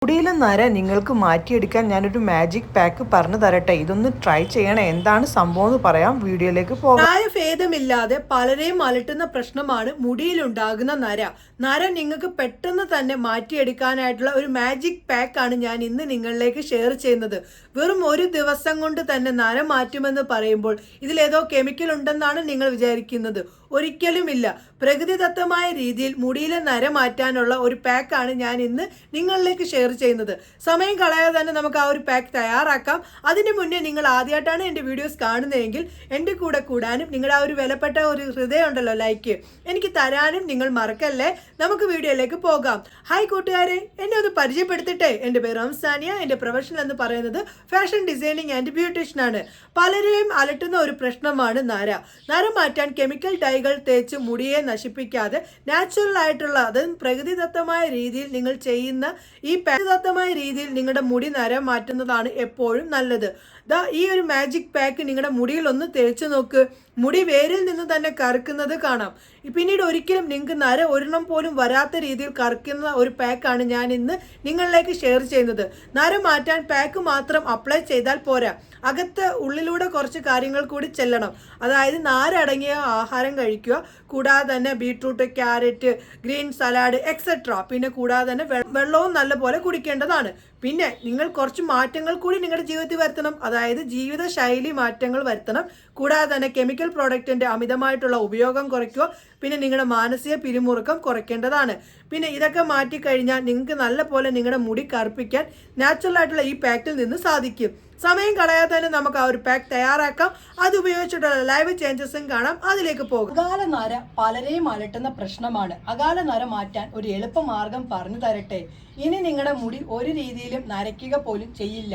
മുടിയിലെ നര നിങ്ങൾക്ക് മാറ്റിയെടുക്കാൻ ഞാനൊരു മാജിക് പാക്ക് പറഞ്ഞു തരട്ടെ. ഇതൊന്ന് ട്രൈ ചെയ്യണേ. എന്താണ് സംഭവം എന്ന് പറയാം. വീഡിയോയിലേക്ക് പോകാം. പ്രായഭേദമില്ലാതെ പലരെയും അലട്ടുന്ന പ്രശ്നമാണ് മുടിയിലുണ്ടാകുന്ന നര. നര നിങ്ങൾക്ക് പെട്ടെന്ന് തന്നെ മാറ്റിയെടുക്കാനായിട്ടുള്ള ഒരു മാജിക് പാക്കാണ് ഞാൻ ഇന്ന് നിങ്ങളിലേക്ക് ഷെയർ ചെയ്യുന്നത്. വെറും ഒരു ദിവസം കൊണ്ട് തന്നെ നര മാറ്റുമെന്ന് പറയുമ്പോൾ ഇതിലേതോ കെമിക്കൽ ഉണ്ടെന്നാണ് നിങ്ങൾ വിചാരിക്കുന്നത്. ഒരിക്കലുമില്ല. പ്രകൃതിദത്തമായ രീതിയിൽ മുടിയിലെ നര മാറ്റാനുള്ള ഒരു പാക്കാണ് ഞാൻ ഇന്ന് നിങ്ങളിലേക്ക് ഷെയർ ചെയ്യുന്നത്. സമയം കളയാതെ തന്നെ നമുക്ക് ആ ഒരു പാക്ക് തയ്യാറാക്കാം. അതിന് മുന്നേ നിങ്ങൾ ആദ്യമായിട്ടാണ് എൻ്റെ വീഡിയോസ് കാണുന്നതെങ്കിൽ എൻ്റെ കൂടെ കൂടാനും നിങ്ങളുടെ ആ ഒരു വിലപ്പെട്ട ഒരു ഹൃദയം ഉണ്ടല്ലോ ലൈക്ക് എനിക്ക് തരാനും നിങ്ങൾ മറക്കല്ലേ. നമുക്ക് വീഡിയോയിലേക്ക് പോകാം. ഹായ് കൂട്ടുകാരെ, എന്നെ ഒന്ന് പരിചയപ്പെടുത്തിട്ടെ. എൻ്റെ പേര് റംസാനിയ. എൻ്റെ പ്രൊഫഷൻ എന്ന് പറയുന്നത് ഫാഷൻ ഡിസൈനിങ് ആൻഡ് ബ്യൂട്ടീഷ്യൻ ആണ്. പലരെയും അലട്ടുന്ന ഒരു പ്രശ്നമാണ് നര. നര മാറ്റാൻ കെമിക്കൽ ഡൈകൾ തേച്ച് മുടിയെ നശിപ്പിക്കാതെ നാച്ചുറൽ ആയിട്ടുള്ള അതും പ്രകൃതിദത്തമായ രീതിയിൽ നിങ്ങൾ ചെയ്യുന്ന ഈ പ്രകൃതിദത്തമായ രീതിയിൽ നിങ്ങളുടെ മുടി നര മാറ്റുന്നതാണ് എപ്പോഴും നല്ലത്. ഈ ഒരു മാജിക് പാക്ക് നിങ്ങളുടെ മുടിയിൽ ഒന്ന് തേച്ച് നോക്ക്. മുടി വേരിൽ നിന്ന് തന്നെ കറുക്കുന്നത് കാണാം. പിന്നീട് ഒരിക്കലും നിങ്ങൾക്ക് നര ഒരെണ്ണം പോലും വരാത്ത രീതിയിൽ കറുക്കുന്ന ഒരു പാക്കാണ് ഞാൻ ഇന്ന് നിങ്ങളിലേക്ക് ഷെയർ ചെയ്യുന്നത്. നര മാറ്റാൻ പാക്ക് മാത്രം അപ്ലൈ ചെയ്താൽ പോരാ, അകത്ത് ഉള്ളിലൂടെ കുറച്ച് കാര്യങ്ങൾ കൂടി ചെല്ലണം. അതായത് നാരടങ്ങിയ ആഹാരം കഴിക്കുക, കൂടാതെ തന്നെ beetroot, carrot, green salad etcetera. പിന്നെ കൂടാതെ തന്നെ വെള്ളവും നല്ലപോലെ കുടിക്കേണ്ടതാണ്. പിന്നെ നിങ്ങൾ കുറച്ച് മാറ്റങ്ങൾ കൂടി നിങ്ങളുടെ ജീവിതത്തിൽ വരുത്തണം. അതായത് ജീവിത ശൈലി മാറ്റങ്ങൾ വരുത്തണം. കൂടാതെ തന്നെ കെമിക്കൽ പ്രോഡക്റ്റിന്റെ അമിതമായിട്ടുള്ള ഉപയോഗം കുറയ്ക്കുക. പിന്നെ നിങ്ങളുടെ മാനസിക പിരിമുറുക്കം കുറയ്ക്കേണ്ടതാണ്. പിന്നെ ഇതൊക്കെ മാറ്റിക്കഴിഞ്ഞാൽ നിങ്ങൾക്ക് നല്ല പോലെ നിങ്ങളുടെ മുടി കറുപ്പിക്കാൻ നാച്ചുറൽ ആയിട്ടുള്ള ഈ പാക്കിൽ നിന്ന് സാധിക്കും. സമയം കളയാതെ തന്നെ നമുക്ക് ആ ഒരു പാക്ക് തയ്യാറാക്കാം. അത് ഉപയോഗിച്ചിട്ടുള്ള ലൈവ് ചേഞ്ചസും കാണാം. അതിലേക്ക് പോകും. അകാല നര പലരെയും അലട്ടുന്ന പ്രശ്നമാണ്. അകാല നര മാറ്റാൻ ഒരു എളുപ്പമാർഗം പറഞ്ഞു തരട്ടെ. ഇനി നിങ്ങളുടെ മുടി ഒരു രീതിയിലും നരയ്ക്കുക പോലും ചെയ്യില്ല.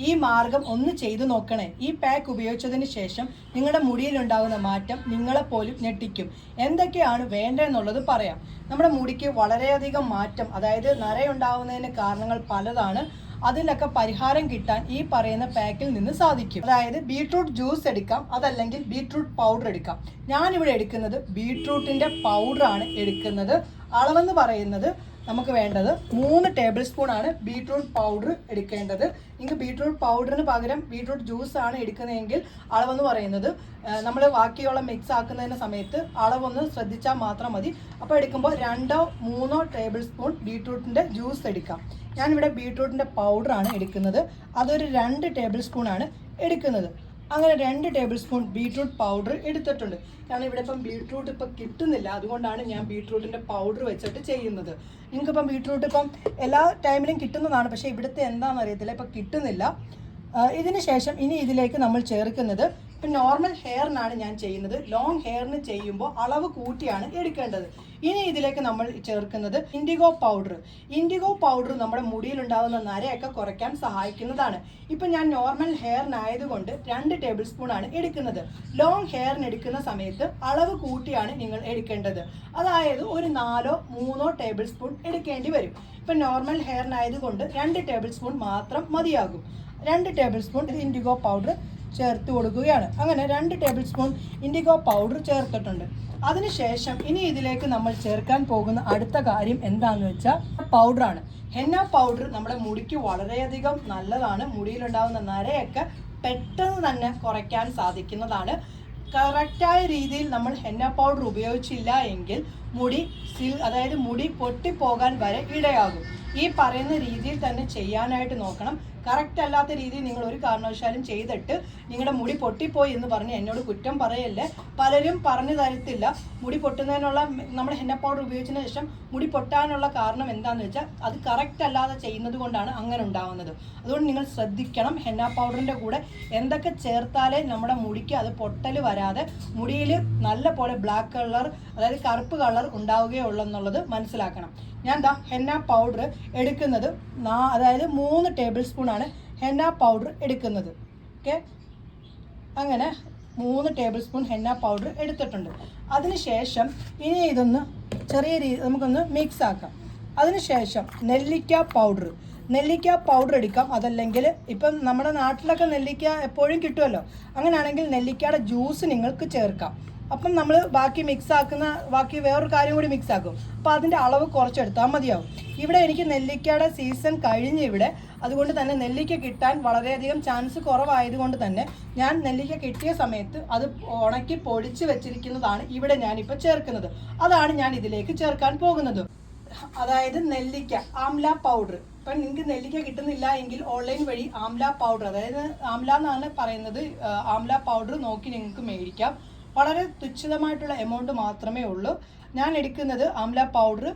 ഈ മാർഗം ഒന്ന് ചെയ്തു നോക്കണേ. ഈ പാക്ക് ഉപയോഗിച്ചതിന് ശേഷം നിങ്ങളുടെ മുടിയിലുണ്ടാകുന്ന മാറ്റം നിങ്ങളെപ്പോലും ഞെട്ടിക്കും. എന്തൊക്കെയാണ് വേണ്ടതെന്നുള്ളത് പറയാം. നമ്മുടെ മുടിക്ക് വളരെയധികം മാറ്റം, അതായത് നരയുണ്ടാകുന്നതിന് കാരണങ്ങൾ പലതാണ്. അതിനൊക്കെ പരിഹാരം കിട്ടാൻ ഈ പറയുന്ന പാക്കിൽ നിന്ന് സാധിക്കും. അതായത് ബീട്രൂട്ട് ജ്യൂസ് എടുക്കാം, അതല്ലെങ്കിൽ ബീട്രൂട്ട് പൗഡർ എടുക്കാം. ഞാനിവിടെ എടുക്കുന്നത് ബീട്രൂട്ടിന്റെ പൗഡറാണ് എടുക്കുന്നത്. അളവെന്ന് പറയുന്നത് നമുക്ക് വേണ്ടത് 3 ടേബിൾ സ്പൂൺ ആണ് ബീട്രൂട്ട് പൗഡർ എടുക്കേണ്ടത്. നിങ്ങൾക്ക് ബീട്രൂട്ട് പൗഡറിന് പകരം ബീട്രൂട്ട് ജ്യൂസ് ആണ് എടുക്കുന്നതെങ്കിൽ അളവെന്ന് പറയുന്നത് നമ്മൾ ബാക്കിയുള്ള മിക്സ് ആക്കുന്നതിന് സമയത്ത് അളവൊന്ന് ശ്രദ്ധിച്ചാൽ മാത്രം മതി. അപ്പോൾ എടുക്കുമ്പോൾ 2-3 ടേബിൾ സ്പൂൺ ബീട്രൂട്ടിൻ്റെ ജ്യൂസ് എടുക്കാം. ഞാനിവിടെ ബീട്രൂട്ടിൻ്റെ പൗഡറാണ് എടുക്കുന്നത്. അതൊരു 2 ടേബിൾ സ്പൂൺ ആണ് എടുക്കുന്നത്. അങ്ങനെ 2 ടേബിൾ സ്പൂൺ ബീട്രൂട്ട് പൗഡർ എടുത്തിട്ടുണ്ട്. കാരണം ഇവിടെ ഇപ്പം ബീട്രൂട്ട് ഇപ്പം കിട്ടുന്നില്ല, അതുകൊണ്ടാണ് ഞാൻ ബീട്രൂട്ടിൻ്റെ പൗഡർ വെച്ചിട്ട് ചെയ്യുന്നത്. നിങ്ങൾക്കിപ്പം ബീട്രൂട്ട് ഇപ്പം എല്ലാ ടൈമിലും കിട്ടുന്നതാണ്, പക്ഷേ ഇവിടുത്തെ എന്താണെന്ന് അറിയത്തില്ല, ഇപ്പം കിട്ടുന്നില്ല. ഇതിന് ശേഷം ഇനി ഇതിലേക്ക് നമ്മൾ ചേർക്കുന്നത്, ഇപ്പം നോർമൽ ഹെയറിനാണ് ഞാൻ ചെയ്യുന്നത്. ലോങ് ഹെയറിന് ചെയ്യുമ്പോൾ അളവ് കൂട്ടിയാണ് എടുക്കേണ്ടത്. ഇനി ഇതിലേക്ക് നമ്മൾ ചേർക്കുന്നത് ഇൻഡിഗോ പൗഡർ. ഇൻഡിഗോ പൗഡർ നമ്മുടെ മുടിയിലുണ്ടാകുന്ന നരയൊക്കെ കുറയ്ക്കാൻ സഹായിക്കുന്നതാണ്. ഇപ്പം ഞാൻ നോർമൽ ഹെയറിനായതുകൊണ്ട് 2 ടേബിൾ സ്പൂൺ ആണ് എടുക്കുന്നത്. ലോങ് ഹെയറിന് എടുക്കുന്ന സമയത്ത് അളവ് കൂട്ടിയാണ് നിങ്ങൾ എടുക്കേണ്ടത്. അതായത് ഒരു 4-3 ടേബിൾ സ്പൂൺ എടുക്കേണ്ടി വരും. ഇപ്പം നോർമൽ ഹെയറിനായതുകൊണ്ട് 2 ടേബിൾ സ്പൂൺ മാത്രം മതിയാകും. 2 ടേബിൾ സ്പൂൺ ഇൻഡിഗോ പൗഡർ ചേർത്ത് കൊടുക്കുകയാണ്. അങ്ങനെ 2 ടേബിൾ സ്പൂൺ ഇൻഡിഗോ പൗഡർ ചേർത്തിട്ടുണ്ട്. അതിനുശേഷം ഇനി ഇതിലേക്ക് നമ്മൾ ചേർക്കാൻ പോകുന്ന അടുത്ത കാര്യം എന്താണെന്ന് വെച്ചാൽ പൗഡറാണ്. ഹെന്ന പൗഡർ നമ്മുടെ മുടിക്ക് വളരെയധികം നല്ലതാണ്. മുടിയിലുണ്ടാകുന്ന നരയൊക്കെ പെട്ടെന്ന് തന്നെ കുറയ്ക്കാൻ സാധിക്കുന്നതാണ്. കറക്റ്റായ രീതിയിൽ നമ്മൾ ഹെന്ന പൗഡർ ഉപയോഗിച്ചില്ല എങ്കിൽ അതായത് മുടി പൊട്ടിപ്പോകാൻ വരെ ഇടയാകും. ഈ പറയുന്ന രീതിയിൽ തന്നെ ചെയ്യാനായിട്ട് നോക്കണം. കറക്റ്റ് അല്ലാത്ത രീതിയിൽ നിങ്ങൾ ഒരു കാരണവശാലും ചെയ്തിട്ട് നിങ്ങളുടെ മുടി പൊട്ടിപ്പോയി എന്ന് പറഞ്ഞ് എന്നോട് കുറ്റം പറയല്ലേ. പലരും പറഞ്ഞു തരത്തില്ല. മുടി പൊട്ടുന്നതിനുള്ള നമ്മുടെ ഹെന്ന പൗഡർ ഉപയോഗിച്ചതിന് ശേഷം മുടി പൊട്ടാനുള്ള കാരണം എന്താണെന്ന് വെച്ചാൽ അത് കറക്റ്റ് അല്ലാതെ ചെയ്യുന്നത് കൊണ്ടാണ് അങ്ങനെ ഉണ്ടാകുന്നത്. അതുകൊണ്ട് നിങ്ങൾ ശ്രദ്ധിക്കണം. ഹെന്ന പൗഡറിൻ്റെ കൂടെ എന്തൊക്കെ ചേർത്താലേ നമ്മുടെ മുടിക്ക് അത് പൊട്ടൽ വരാതെ മുടിയിൽ നല്ല പോലെ ബ്ലാക്ക് കളർ, അതായത് കറുപ്പ് കളർ ഉണ്ടാവുകയുള്ളൂ എന്നുള്ളത് മനസ്സിലാക്കണം. ഞാൻ ഹെന്ന പൗഡർ എടുക്കുന്നത് അതായത് 3 ടേബിൾ സ്പൂൺ ആണ് ഹെന്ന പൗഡർ എടുക്കുന്നത്. ഓക്കെ, അങ്ങനെ 3 ടേബിൾ സ്പൂൺ ഹെന്ന പൗഡർ എടുത്തിട്ടുണ്ട്. അതിനുശേഷം ഇനി ഇതൊന്ന് ചെറിയ നമുക്കൊന്ന് മിക്സ് ആക്കാം. അതിനുശേഷം നെല്ലിക്ക പൗഡർ എടുക്കാം. അതല്ലെങ്കിൽ ഇപ്പം നമ്മുടെ നാട്ടിലൊക്കെ നെല്ലിക്ക എപ്പോഴും കിട്ടുമല്ലോ. അങ്ങനെയാണെങ്കിൽ നെല്ലിക്കയുടെ ജ്യൂസ് നിങ്ങൾക്ക് ചേർക്കാം. അപ്പം നമ്മൾ ബാക്കി വേറൊരു കാര്യം കൂടി മിക്സ് ആക്കും. അപ്പോൾ അതിൻ്റെ അളവ് കുറച്ചെടുത്താൽ മതിയാവും. ഇവിടെ എനിക്ക് നെല്ലിക്കയുടെ സീസൺ കഴിഞ്ഞ് ഇവിടെ, അതുകൊണ്ട് തന്നെ നെല്ലിക്ക കിട്ടാൻ വളരെയധികം ചാൻസ് കുറവായതുകൊണ്ട് തന്നെ ഞാൻ നെല്ലിക്ക കിട്ടിയ സമയത്ത് അത് ഉണക്കി പൊടിച്ച് വെച്ചിരിക്കുന്നതാണ് ഇവിടെ ഞാനിപ്പോൾ ചേർക്കുന്നത്. അതാണ് ഞാൻ ഇതിലേക്ക് ചേർക്കാൻ പോകുന്നത്. അതായത് നെല്ലിക്ക ആംല പൗഡർ. ഇപ്പം നിങ്ങൾക്ക് നെല്ലിക്ക കിട്ടുന്നില്ല എങ്കിൽ ഓൺലൈൻ വഴി ആംല പൗഡർ, അതായത് ആംല എന്നാണ് പറയുന്നത്, ആംല പൗഡർ നോക്കി നിങ്ങൾക്ക് മേടിക്കാം. വളരെ തുച്ഛിതമായിട്ടുള്ള എമൗണ്ട് മാത്രമേ ഉള്ളൂ. ഞാൻ എടുക്കുന്നത് ആംല പൗഡർ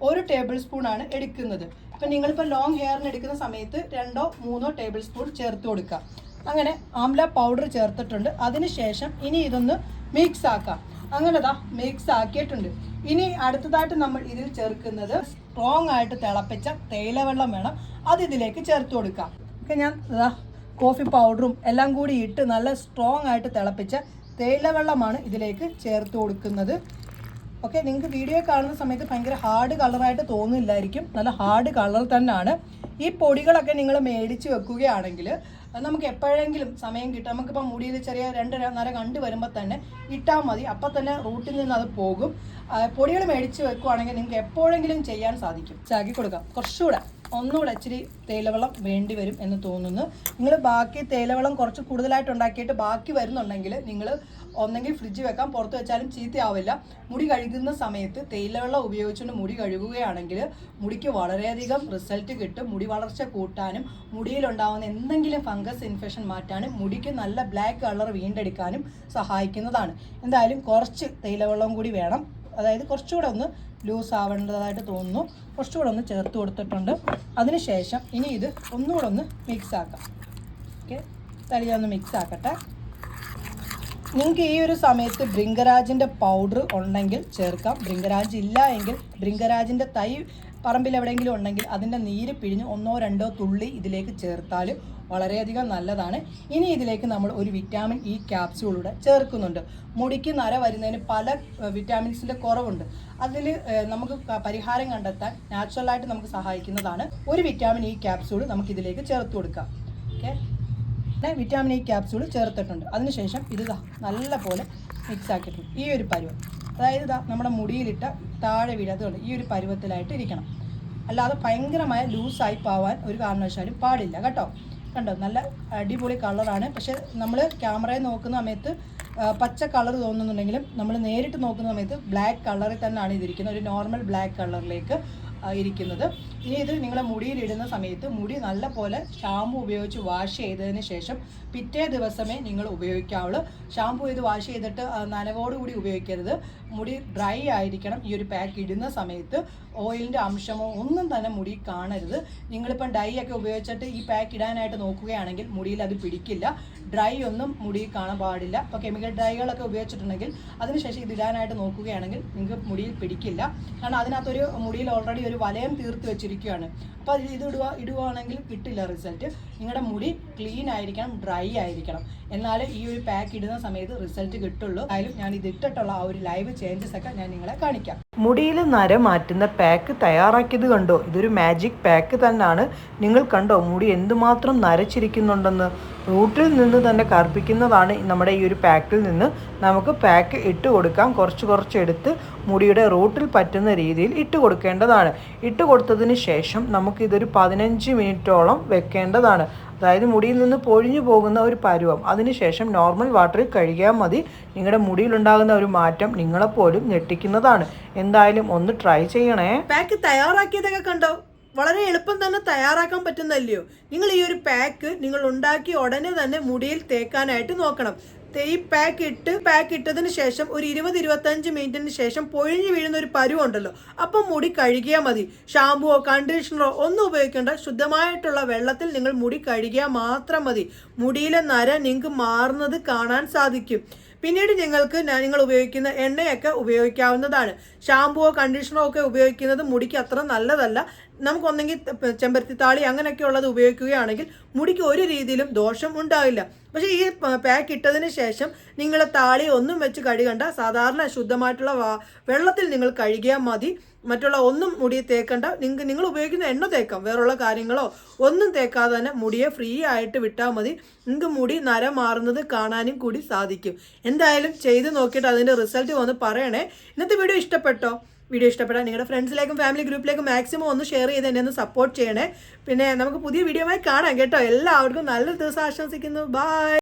1 ടേബിൾ സ്പൂൺ ആണ് എടുക്കുന്നത്. അപ്പം നിങ്ങളിപ്പോൾ ലോങ് ഹെയറിന് എടുക്കുന്ന സമയത്ത് 2-3 ടേബിൾ സ്പൂൺ ചേർത്ത് കൊടുക്കുക. അങ്ങനെ ആംല പൗഡർ ചേർത്തിട്ടുണ്ട്. അതിനുശേഷം ഇനി ഇതൊന്ന് മിക്സ് ആക്കാം. അങ്ങനെ മിക്സ് ആക്കിയിട്ടുണ്ട്. ഇനി അടുത്തതായിട്ട് നമ്മൾ ഇതിൽ ചേർക്കുന്നത് സ്ട്രോങ് ആയിട്ട് തിളപ്പിച്ച തേയിലവെള്ളം വേണം. അത് ഇതിലേക്ക് ചേർത്ത് കൊടുക്കാം. ഓക്കെ, ഞാൻ കോഫി പൗഡറും എല്ലാം കൂടി ഇട്ട് നല്ല സ്ട്രോങ് ആയിട്ട് തിളപ്പിച്ച തേയിലവെള്ളമാണ് ഇതിലേക്ക് ചേർത്ത് കൊടുക്കുന്നത്. ഓക്കെ, നിങ്ങൾക്ക് വീഡിയോ കാണുന്ന സമയത്ത് ഭയങ്കര ഹാർഡ് കളറായിട്ട് തോന്നില്ലായിരിക്കും, നല്ല ഹാർഡ് കളർ തന്നെയാണ്. ഈ പൊടികളൊക്കെ നിങ്ങൾ മേടിച്ച് വെക്കുകയാണെങ്കിൽ നമുക്ക് എപ്പോഴെങ്കിലും സമയം കിട്ടും. നമുക്കിപ്പോൾ മുടിയിൽ ചെറിയ 2 നര കണ്ടു വരുമ്പോൾ തന്നെ ഇട്ടാൽ മതി, അപ്പം തന്നെ റൂട്ടിൽ നിന്ന് അത് പോകും. പൊടികൾ മേടിച്ച് വെക്കുകയാണെങ്കിൽ നിങ്ങൾക്ക് എപ്പോഴെങ്കിലും ചെയ്യാൻ സാധിക്കും. ചാക്കി കൊടുക്കാം. കുറച്ചുകൂടെ ഒന്നുകൂടെ ഇച്ചിരി തേയിലവെള്ളം വേണ്ടി വരും എന്ന് തോന്നുന്നു. നിങ്ങൾ ബാക്കി തേയിലവെള്ളം കുറച്ച് കൂടുതലായിട്ട് ഉണ്ടാക്കിയിട്ട് ബാക്കി വരുന്നുണ്ടെങ്കിൽ നിങ്ങൾ ഒന്നെങ്കിൽ ഫ്രിഡ്ജ് വെക്കാം, പുറത്ത് വെച്ചാലും ചീത്തയാവില്ല. മുടി കഴുകുന്ന സമയത്ത് തേയിലവെള്ളം ഉപയോഗിച്ചുകൊണ്ട് മുടി കഴുകുകയാണെങ്കിൽ മുടിക്ക് വളരെയധികം റിസൾട്ട് കിട്ടും. മുടി വളർച്ച കൂട്ടാനും മുടിയിലുണ്ടാകുന്ന എന്തെങ്കിലും ഫംഗസ് ഇൻഫെക്ഷൻ മാറ്റാനും മുടിക്ക് നല്ല ബ്ലാക്ക് കളർ വീണ്ടെടുക്കാനും സഹായിക്കുന്നതാണ്. എന്തായാലും കുറച്ച് തേയിലവെള്ളം കൂടി വേണം, അതായത് കുറച്ചുകൂടെ ഒന്ന് ലൂസ് ആവേണ്ടതായിട്ട് തോന്നുന്നു. കുറച്ചുകൂടെ ഒന്ന് ചേർത്ത് കൊടുത്തിട്ടുണ്ട്. അതിനുശേഷം ഇനി ഇത് ഒന്നുകൂടെ ഒന്ന് മിക്സ് ആക്കാം. ഓക്കെ, തലിയൊന്ന് മിക്സ് ആക്കട്ടെ. നിങ്ങൾക്ക് ഈ ഒരു സമയത്ത് ഭൃംഗരാജിൻ്റെ പൗഡർ ഉണ്ടെങ്കിൽ ചേർക്കാം. ഭൃംഗരാജ് ഇല്ല എങ്കിൽ ഭൃംഗരാജിൻ്റെ തൈ പറമ്പിൽ എവിടെയെങ്കിലും ഉണ്ടെങ്കിൽ അതിൻ്റെ നീര് പിഴിഞ്ഞ് 1-2 തുള്ളി ഇതിലേക്ക് ചേർത്താൽ വളരെയധികം നല്ലതാണ്. ഇനി ഇതിലേക്ക് നമ്മൾ ഒരു വിറ്റാമിൻ ഇ ക്യാപ്സ്യൂളൂടെ ചേർക്കുന്നുണ്ട്. മുടിക്ക് നര വരുന്നതിന് പല വിറ്റാമിൻസിൻ്റെ കുറവുണ്ട്. അതിൽ നമുക്ക് പരിഹാരം കണ്ടെത്താൻ നാച്ചുറലായിട്ട് നമുക്ക് സഹായിക്കുന്നതാണ്. ഒരു വിറ്റാമിൻ ഇ ക്യാപ്സ്യൂൾ നമുക്കിതിലേക്ക് ചേർത്ത് കൊടുക്കാം. ഓക്കെ, വിറ്റാമിൻ ഇ ക്യാപ്സ്യൂൾ ചേർത്തിട്ടുണ്ട്. അതിനുശേഷം ഇത് നല്ല പോലെ മിക്സ് ആക്കിയിട്ടുണ്ട്. ഈ ഒരു പരുവം, അതായത് നമ്മുടെ മുടിയിലിട്ട താഴെ വീഴാത്തതുകൊണ്ട് ഈ ഒരു പരുവത്തിലായിട്ട് ഇരിക്കണം. അല്ലാതെ ഭയങ്കരമായ ലൂസായി പോവാൻ ഒരു കാരണവശാലും പാടില്ല കേട്ടോ. കണ്ടോ, നല്ല അടിപൊളി കളറാണ്. പക്ഷേ നമ്മൾ ക്യാമറയിൽ നോക്കുന്ന സമയത്ത് പച്ച കളർ തോന്നുന്നുണ്ടെങ്കിലും നമ്മൾ നേരിട്ട് നോക്കുന്ന സമയത്ത് ബ്ലാക്ക് കളറിൽ തന്നെയാണ് ഇതിരിക്കുന്നത്, ഒരു നോർമൽ ബ്ലാക്ക് കളറിലേക്ക് ഇരിക്കുന്നത്. ഇനി ഇത് നിങ്ങളെ മുടിയിലിടുന്ന സമയത്ത് മുടി നല്ല പോലെ ഷാമ്പു ഉപയോഗിച്ച് വാഷ് ചെയ്തതിന് ശേഷം പിറ്റേ ദിവസമേ നിങ്ങൾ ഉപയോഗിക്കാവുള്ളൂ. ഷാമ്പു ചെയ്ത് വാഷ് ചെയ്തിട്ട് നനവോടുകൂടി ഉപയോഗിക്കരുത്. മുടി ഡ്രൈ ആയിരിക്കണം. ഈ ഒരു പാക്ക് ഇടുന്ന സമയത്ത് ഓയിലിൻ്റെ അംശമോ ഒന്നും തന്നെ മുടി കാണരുത്. നിങ്ങളിപ്പം ഡൈ ഒക്കെ ഉപയോഗിച്ചിട്ട് ഈ പാക്ക് ഇടാനായിട്ട് നോക്കുകയാണെങ്കിൽ മുടിയിൽ അത് പിടിക്കില്ല. ഡ്രൈ ഒന്നും മുടിയിൽ കാണാൻ പാടില്ല. ഇപ്പോൾ കെമിക്കൽ ഡ്രൈകളൊക്കെ ഉപയോഗിച്ചിട്ടുണ്ടെങ്കിൽ അതിനുശേഷം ഇത് ഇടാനായിട്ട് നോക്കുകയാണെങ്കിൽ നിങ്ങൾക്ക് മുടിയിൽ പിടിക്കില്ല. കാരണം അതിനകത്തൊരു മുടിയിൽ ഓൾറെഡി ഒരു വലയം തീർത്ത് വെച്ചിരിക്കുകയാണ്. അപ്പോൾ ഇത് ഇടുവാണെങ്കിൽ കിട്ടില്ല റിസൾട്ട്. നിങ്ങളുടെ മുടി ക്ലീൻ ആയിരിക്കണം, ഡ്രൈ ആയിരിക്കണം, എന്നാലേ ഈ ഒരു പാക്ക് ഇടുന്ന സമയത്ത് റിസൾട്ട് കിട്ടുള്ളൂ. ആയാലും ഞാൻ ഇത് ഇട്ടിട്ടുള്ള ആ ഒരു ലൈവ് ചേഞ്ചസ് ഒക്കെ ഞാൻ നിങ്ങളെ കാണിക്കാം. മുടിയിൽ നര മാറ്റുന്ന പാക്ക് തയ്യാറാക്കിയത് കണ്ടോ? ഇതൊരു മാജിക് പാക്ക് തന്നെയാണ്. നിങ്ങൾ കണ്ടോ മുടി എന്തുമാത്രം നരച്ചിരിക്കുന്നുണ്ടെന്ന്? റൂട്ടിൽ നിന്ന് തന്നെ കറുപ്പിക്കുന്നതാണ് നമ്മുടെ ഈ ഒരു പാക്കിൽ നിന്ന്. നമുക്ക് പാക്ക് ഇട്ട് കൊടുക്കാം. കുറച്ച് എടുത്ത് മുടിയുടെ റൂട്ടിൽ പറ്റുന്ന രീതിയിൽ ഇട്ട് കൊടുക്കേണ്ടതാണ്. ഇട്ട് കൊടുത്തതിന് ശേഷം നമുക്കിതൊരു 15 മിനിറ്റോളം വെക്കേണ്ടതാണ്. അതായത് മുടിയിൽ നിന്ന് പൊഴിഞ്ഞു പോകുന്ന ഒരു പരുവം. അതിനുശേഷം നോർമൽ വാട്ടറിൽ കഴുകിയാൽ മതി. നിങ്ങളുടെ മുടിയിലുണ്ടാകുന്ന ഒരു മാറ്റം നിങ്ങളെപ്പോലും ഞെട്ടിക്കുന്നതാണ്. എന്തായാലും ഒന്ന് ട്രൈ ചെയ്യണേ. പാക്ക് തയ്യാറാക്കിയതൊക്കെ കണ്ടോ? വളരെ എളുപ്പം തന്നെ തയ്യാറാക്കാൻ പറ്റുന്നല്ലയോ? നിങ്ങൾ ഈ ഒരു പാക്ക് നിങ്ങൾ ഉണ്ടാക്കി ഉടനെ തന്നെ മുടിയിൽ തേക്കാനായിട്ട് നോക്കണം. ഈ പാക്ക് ഇട്ടതിന് ശേഷം ഒരു 20-25 മിനിറ്റിന് ശേഷം പൊഴിഞ്ഞു വീഴുന്ന ഒരു പരുവുണ്ടല്ലോ, അപ്പം മുടി കഴുകിയാൽ മതി. ഷാമ്പുവോ കണ്ടീഷണറോ ഒന്നും ഉപയോഗിക്കേണ്ട. ശുദ്ധമായിട്ടുള്ള വെള്ളത്തിൽ നിങ്ങൾ മുടി കഴുകിയാൽ മാത്രം മതി. മുടിയിലെ നര നിങ്ങൾക്ക് മാറുന്നത് കാണാൻ സാധിക്കും. പിന്നീട് നിങ്ങൾ ഉപയോഗിക്കുന്ന എണ്ണയൊക്കെ ഉപയോഗിക്കാവുന്നതാണ്. ഷാമ്പുവോ കണ്ടീഷണറോ ഒക്കെ ഉപയോഗിക്കുന്നത് മുടിക്ക് അത്ര നല്ലതല്ല. നമുക്കൊന്നെങ്കിൽ ചെമ്പരത്തി താളി അങ്ങനെയൊക്കെ ഉള്ളത് ഉപയോഗിക്കുകയാണെങ്കിൽ മുടിക്ക് ഒരു രീതിയിലും ദോഷം ഉണ്ടാവില്ല. പക്ഷേ ഈ പാക്ക് ഇട്ടതിന് ശേഷം നിങ്ങൾ താളി ഒന്നും വെച്ച് കഴുകണ്ട. സാധാരണ ശുദ്ധമായിട്ടുള്ള വെള്ളത്തിൽ നിങ്ങൾ കഴുകിയാൽ മതി. മറ്റുള്ള ഒന്നും മുടി തേക്കണ്ട. നിങ്ങൾ ഉപയോഗിക്കുന്ന എണ്ണ തേക്കാം, വേറുള്ള കാര്യങ്ങളോ ഒന്നും തേക്കാതെ തന്നെ മുടിയെ ഫ്രീ ആയിട്ട് വിട്ടാൽ മതി. നിങ്ങൾക്ക് മുടി നര മാറുന്നത് കാണാനും കൂടി സാധിക്കും. എന്തായാലും ചെയ്ത് നോക്കിയിട്ട് അതിൻ്റെ റിസൾട്ട് വന്ന് പറയണേ. ഇന്നത്തെ വീഡിയോ ഇഷ്ടപ്പെട്ടോ? വീഡിയോ ഇഷ്ടപ്പെട്ടാൽ നിങ്ങളുടെ ഫ്രണ്ട്സിലേക്കും ഫാമിലി ഗ്രൂപ്പിലേക്കും മാക്സിമം ഒന്ന് ഷെയർ ചെയ്ത് എന്നെ ഒന്ന് സപ്പോർട്ട് ചെയ്യണേ. പിന്നെ നമുക്ക് പുതിയ വീഡിയോയുമായി കാണാം കേട്ടോ. എല്ലാവർക്കും നല്ലൊരു ദിവസം ആശംസിക്കുന്നു. ബൈ.